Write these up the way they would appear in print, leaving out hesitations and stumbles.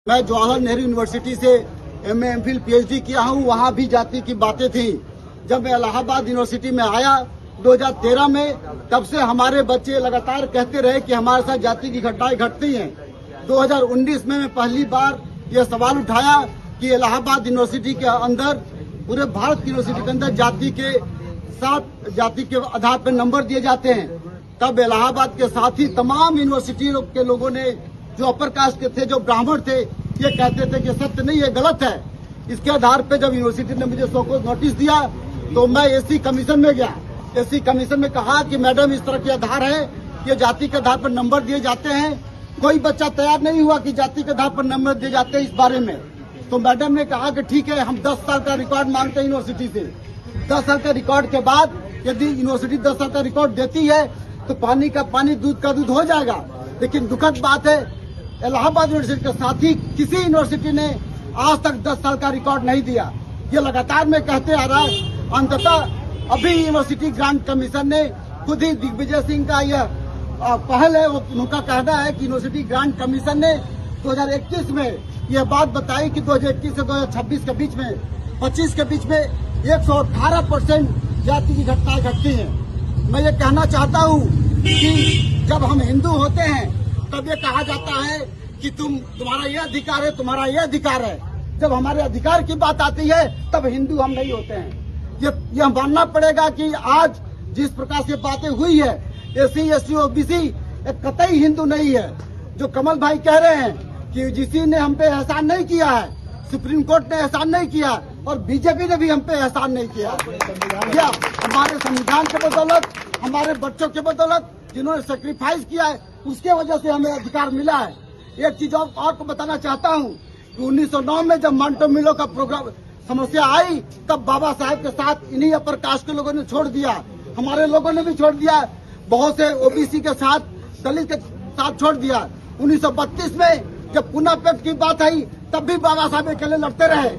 मैं जवाहरलाल नेहरू यूनिवर्सिटी से MA MPhil PhD किया हूँ। वहाँ भी जाति की बातें थी। जब मैं इलाहाबाद यूनिवर्सिटी में आया 2013 में, तब से हमारे बच्चे लगातार कहते रहे कि हमारे साथ जाति की घटनाएं घटती हैं। 2019 में मैं पहली बार यह सवाल उठाया कि इलाहाबाद यूनिवर्सिटी के अंदर, पूरे भारत की यूनिवर्सिटी के अंदर जाति के आधार पर नंबर दिए जाते हैं। तब इलाहाबाद के साथ ही तमाम यूनिवर्सिटी के लोगों ने, जो अपर कास्ट के थे, जो ब्राह्मण थे, ये कहते थे कि सत्य नहीं है, गलत है। इसके आधार पे जब यूनिवर्सिटी ने मुझे शोकॉज नोटिस दिया तो मैं एससी कमीशन में गया। एससी कमीशन में कहा कि मैडम, इस तरह के आधार है, ये जाति के आधार पर नंबर दिए जाते हैं। कोई बच्चा तैयार नहीं हुआ कि जाति के आधार पर नंबर दिए जाते हैं इस बारे में। तो मैडम ने कहा कि ठीक है, हम 10 साल का रिकॉर्ड मांगते हैं यूनिवर्सिटी से। 10 साल का रिकॉर्ड के बाद यदि यूनिवर्सिटी 10 साल का रिकॉर्ड देती है तो पानी का पानी, दूध का दूध हो जाएगा। लेकिन दुखद बात है, इलाहाबाद यूनिवर्सिटी के साथ ही किसी यूनिवर्सिटी ने आज तक 10 साल का रिकॉर्ड नहीं दिया। ये लगातार मैं कहते आ रहा है। अंततः अभी यूनिवर्सिटी ग्रांट कमीशन ने खुद ही दिग्विजय सिंह का यह पहल है, उनका कहना है कि यूनिवर्सिटी ग्रांट कमीशन ने 2021 में यह बात बताई कि 2021 से 2026 के बीच में, 25 के बीच में 118% जाति की घटनाएं घटती हैं। मैं ये कहना चाहता हूँ कि जब हम हिंदू होते हैं तब ये कहा जाता है कि तुम्हारा ये अधिकार है, तुम्हारा ये अधिकार है। जब हमारे अधिकार की बात आती है तब हिंदू हम नहीं होते हैं। ये मानना पड़ेगा कि आज जिस प्रकार से बातें हुई है, एससी एसटी ओबीसी एक कतई हिंदू नहीं है। जो कमल भाई कह रहे हैं कि यूजीसी ने हम पे एहसान नहीं किया है, सुप्रीम कोर्ट ने एहसान नहीं किया और बीजेपी ने भी हम पे एहसान नहीं किया। या हमारे संविधान के बदौलत, हमारे बच्चों के बदौलत, जिन्होंने सेक्रीफाइस किया है, उसके वजह से हमें अधिकार मिला है। एक चीज और को बताना चाहता हूँ कि 1909 में जब मांटो मिलो का प्रोग्राम समस्या आई, तब बाबा साहेब के साथ इन्हीं अपर कास्ट के लोगों ने छोड़ दिया, हमारे लोगों ने भी छोड़ दिया, बहुत से ओबीसी के साथ, दलित के साथ छोड़ दिया। 1932 में जब पुनः पैक्ट की बात आई तब भी बाबा साहेब अकेले लड़ते रहे।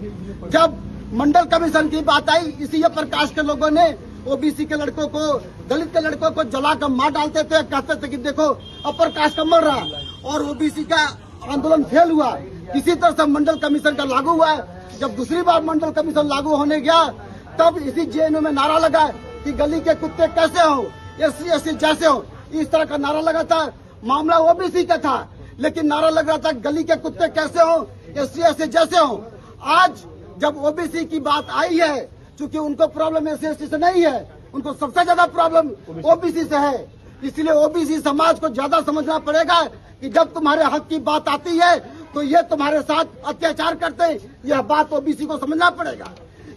जब मंडल कमीशन की बात आई, इसी अपर कास्ट के लोगों ने ओबीसी के लड़कों को, दलित के लड़कों को जलाकर मार डालते थे, कहते थे कि देखो अपर कास्ट का मर रहा, और ओबीसी का आंदोलन फेल हुआ। इसी तरह से मंडल कमीशन का लागू हुआ। जब दूसरी बार मंडल कमीशन लागू होने गया तब इसी जेएनयू में नारा लगा कि गली के कुत्ते कैसे हो, एससी एसटी जैसे हो, इस तरह का नारा लगा था। मामला ओबीसी का था, लेकिन नारा लग रहा था गली के कुत्ते कैसे हो, एससी एसटी जैसे हो। आज जब ओबीसी की बात आई है, क्योंकि उनको प्रॉब्लम एससी एसटी से नहीं है, उनको सबसे ज्यादा प्रॉब्लम ओबीसी से है। इसलिए ओबीसी समाज को ज्यादा समझना पड़ेगा कि जब तुम्हारे हक की बात आती है तो ये तुम्हारे साथ अत्याचार करते हैं। यह बात ओबीसी को समझना पड़ेगा,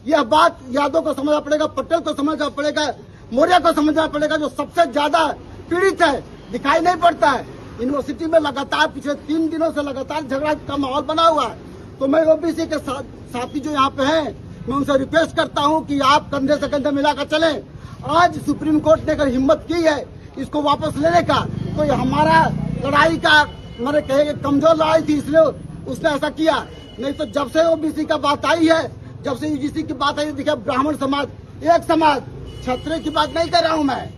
यह बात यादव को समझना पड़ेगा, पटेल को समझना पड़ेगा, मौर्य को समझना पड़ेगा, जो सबसे ज्यादा पीड़ित है, दिखाई नहीं पड़ता है। यूनिवर्सिटी में लगातार पिछले 3 दिनों से लगातार झगड़ा का माहौल बना हुआ है। तो मैं ओबीसी के साथी जो यहाँ पे हैं, मैं उनसे रिक्वेस्ट करता हूँ कि आप कंधे से कंधे मिलाकर चलें। आज सुप्रीम कोर्ट ने अगर हिम्मत की है इसको वापस लेने का, तो ये हमारा लड़ाई का, मैंने कहे कमजोर लड़ाई थी, इसलिए उसने ऐसा किया। नहीं तो जब से ओबीसी का बात आई है, जब से यूजीसी की बात आई है, देखिए ब्राह्मण समाज एक समाज, क्षत्रिय की बात नहीं कर रहा हूँ मैं,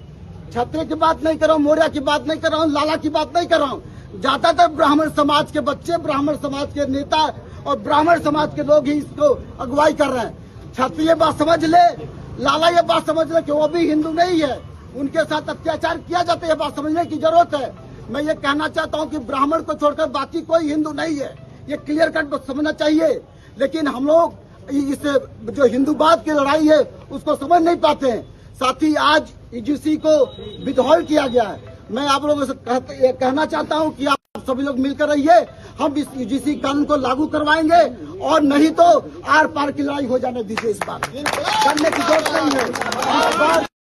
क्षत्रिय की बात नहीं कर रहा हूँ, मौर्य की बात नहीं कर रहा हूँ, लाला की बात नहीं कर रहा हूँ। ज्यादातर ब्राह्मण समाज के बच्चे, ब्राह्मण समाज के नेता और ब्राह्मण समाज के लोग ही इसको अगुवाई कर रहे हैं। क्षत्रिय बात समझ ले, लाला ये बात समझ ले कि वो भी हिंदू नहीं है, उनके साथ अत्याचार किया जाता है, ये बात समझने की जरूरत है। मैं ये कहना चाहता हूँ कि ब्राह्मण को छोड़कर बाकी कोई हिंदू नहीं है, ये क्लियर कट समझना चाहिए। लेकिन हम लोग इस जो हिंदूवाद की लड़ाई है उसको समझ नहीं पाते हैं। साथ ही आज यूजीसी को विथहोल्ड किया गया है। मैं आप लोगों से कहना चाहता हूँ कि आप सभी लोग मिलकर रहिए, हम इस यूजीसी कानून को लागू करवाएंगे, और नहीं तो आर पार की लड़ाई हो जाने दीजिए। इस बार करने की जरूरत नहीं है।